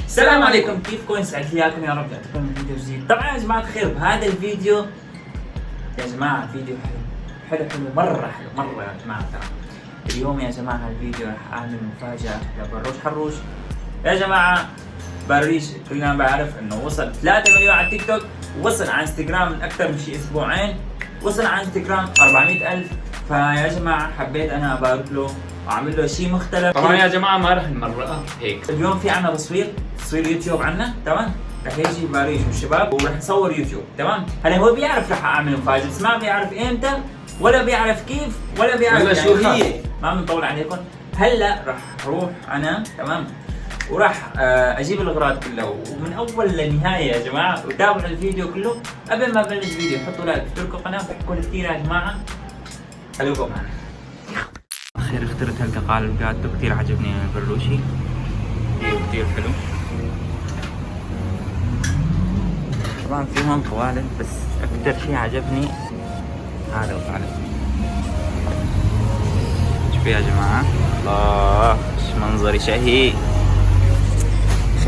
السلام عليكم، كيفكم؟ يسعد حياكم يا رب. يعطيكم فيديو جديد. طبعا يا جماعه الخير، بهذا الفيديو يا جماعه فيديو حلو مره يا جماعه. ترى اليوم يا جماعه الفيديو راح اعمل مفاجاه لبروش حروش. يا جماعه باريش كلنا بعرف انه وصل 3 مليون على التيك توك، وصل على انستغرام من اكثر من شيء اسبوعين، وصل على انستغرام 400,000. فيا جماعه حبيت انا ابارك له واعمل له شيء مختلف. طبعا يا جماعه ما راح المره هيك. اليوم في عنا تصوير يوتيوب عنا، تمام؟ رح يجي باريش والشباب ورح نصور يوتيوب، تمام؟ هلا هو بيعرف رح اعمل مفاجأة، بس ما بيعرف امتى ولا بيعرف كيف ولا بيعرف ولا شو هي. ما بنطول عليكم. هلا رح اروح انا، تمام؟ وراح اجيب الاغراض كلها ومن اول لنهايه يا جماعه، وتابعوا الفيديو كله. قبل ما ابلش الفيديو حطوا لايك، اشتركوا القناه، بحكوا كثير يا جماعه. خليكم معنا. اخير اخترت هالقالب جاتو، كثير عجبني البرلوشي، كثير حلو. طبعا في هون قوالب، بس اكثر شيء عجبني هذا القالب. شوفوا يا جماعه، الله ايش منظري شهي.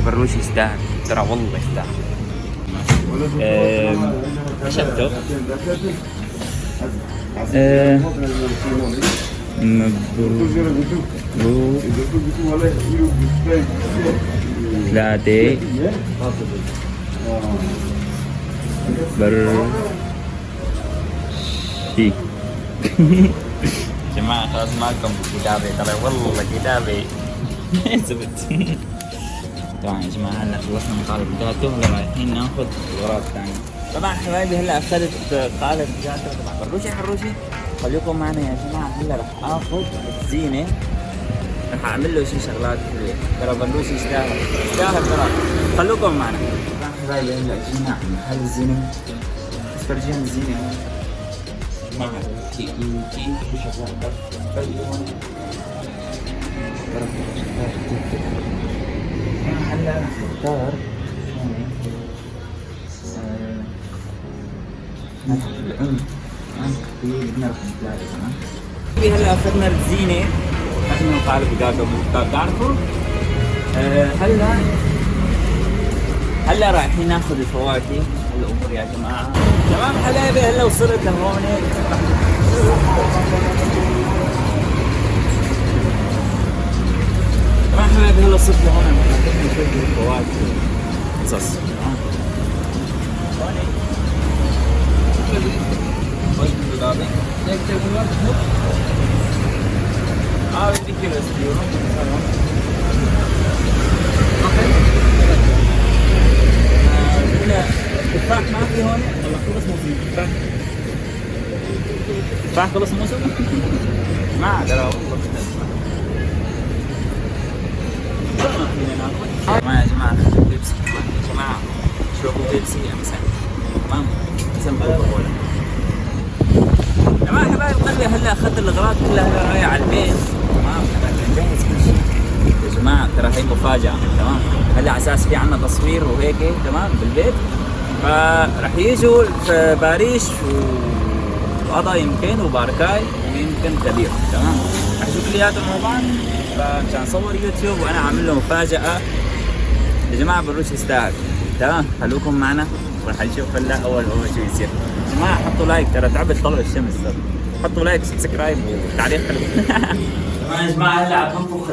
برلوشي يستاهل، ترى والله يستاهل. شفته ثلاثة برشي. جماعة خلاص معكم كتابة، ترى والله كتابة زبط. طبعا يا جماعة هلا خلصنا من قالب جاتو، هلا رايحين ناخذ الغراض الثانية. طبعا حبايبي هلا اخذت قالب جاتو تبع حروشي. خليكم معنا يا جماعة. هلا رح اخذ الزينة، رح اعمل له شي شغلات حلوة. ترى بلوشي يستاهل ترى، خليكم معنا. طبعا حبايبي هلا جينا على محل الزينة، بس فرجينا الزينة ما بعرف كيف شغلات هلا رح اختار هلا اخذنا الزينه، اخذنا القالب جاتو بتعرفوا. هلا رايحين ناخذ الفواكه الامور يا جماعه. تمام حبايبي، هلا وصلت لهون. طبعا حبايبي هلا وصلت لهون، نشوف الفواكه قصص. بدي كيلو اسبيورو. تفاح ما في هون؟ والله خلص موسم تفاح خلص موسم؟ ما ترى والله ما فينا ناكل. ما يا جماعه اخذت بيبسي يا جماعه، شربوا بيبسي امسا، تمام؟ اسم كوكاكولا. تمام حبايب قلبي، هلا اخذت الاغراض كلها، هلا رايح على البيت، تمام؟ هلا نجهز كل شيء يا جماعه. ترى هي مفاجاه، تمام؟ هلا على اساس في عندنا تصوير وهيك، تمام؟ بالبيت، فراح يجوا في باريش وقضا يمكن وباركاي ويمكن كبير، تمام؟ راح يجوا كلياتهم مع بعض، فمشان نصور يوتيوب وانا عامل له مفاجاه يا جماعه. بروش يستاهل، تمام؟ خلوكم معنا وراح نشوف هلا اول شو يصير. يا جماعه حطوا لايك، ترى تعبت طلع الشمس. حطوا لايك وسبسكرايب وتعليق حلو. طبعا يا جماعه هلا عم نطبخ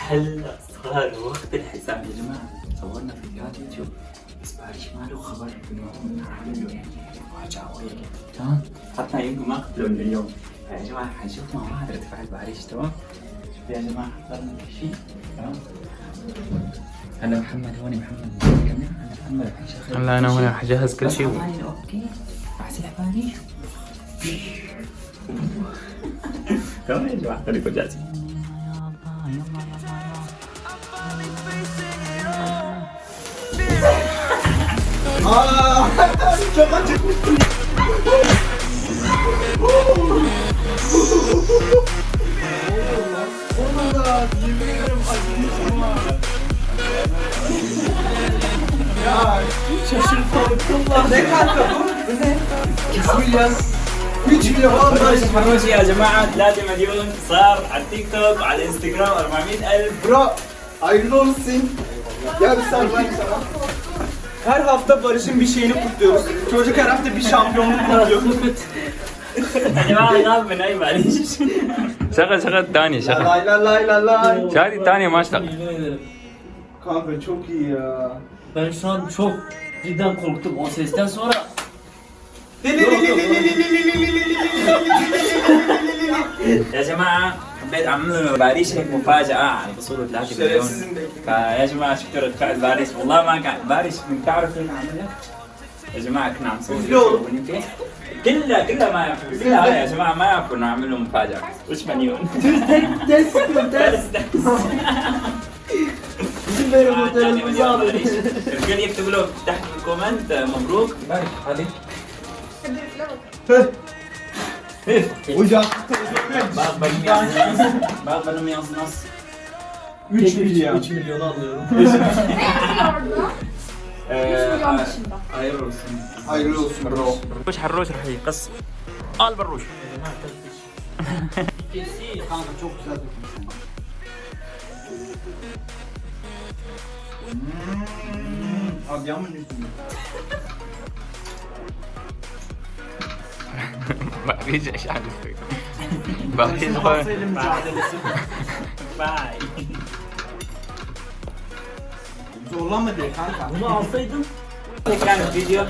هلا صار وقت الحساب يا جماعه. صورنا فيديوهات يوتيوب، بس باريش ما له خبر انه عامل له يعني مفاجاه وهيك، تمام؟ حتى يمكن ما قبلوا اليوم. يا جماعه حنشوف مع بعض رد فعل باريش، تمام؟ شوفوا يا جماعه حضرنا كل شيء، تمام؟ هلا محمد هون، محمد هلا انا هون رح اجهز كل شيء. اوكي رح اسلح باريش. تمام يا جماعه، خليكم جاهزين. Ya şaşırtıcı Allah ne kanka bu? Bu ne? Williams 3 milyon falan barış. حروشي يا جماعه 3 مليون صار على التيك توك وعلى الانستغرام 400,000. Bro, hayırlı olsun. Gel sen ben sana. Her hafta Barış'ın bir şeyini kutluyoruz. Çocuk her hafta bir şampiyonluk kutluyor. يا جماعه غاب من اي معلش. شغل الثانية شغل. Lay lay lay lay lay. هذه الثانية ما اشتغل. Kanka çok iyi ya. Ben şu an çok cidden korktum o sesten sonra. يا جماعه حبيت اعمل له باريس هيك مفاجاه على وصوله 3 مليون. Şerefsizim de. فيا جماعه شكرا لفعل باريس والله ما كان باريس من تعرف كيف عملها؟ يا جماعه كنا عم نسوي فيديو. كلها ما يعرفوا كلها يا جماعه ما يعرفوا انه عامل لهم مفاجاه. وش مليون؟ Bizim böyle modelimizi aldık. الكل يكتب له تحت بالكومنت مبروك باريس هذه. Hocam بعض بنهم ينص 3 milyon. 3 milyonu alıyorum. Ne yazıyordu? 3 milyon dışında. hayırlı olsun. Hayırlı olsun bro. حروش حروش رح يقص. قال بروش. Kanka çok güzel dökmüşsün. Adıyaman üstünde. باريس ايش عارف. باريس Haftayla mücadelesi. باي. Zorlanma diye kanka. Bunu alsaydım كان الفيديو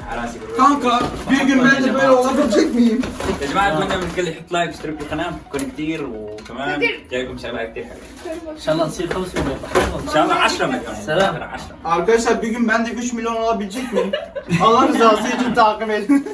على راسي بالروح. Kanka bir gün bence böyle olabilecek miyim? يا جماعه اتمنى من الكل يحط لايك واشترك بالقناه بكون كثير وكمان جايكم شغلات كثير حلوه. inşallah تصير 5 مليون. ان شاء الله 10 مليون. سلام. 10. Arkadaşlar bir gün ben de 3 milyon olabilecek miyim? Allah rızası için takip edin.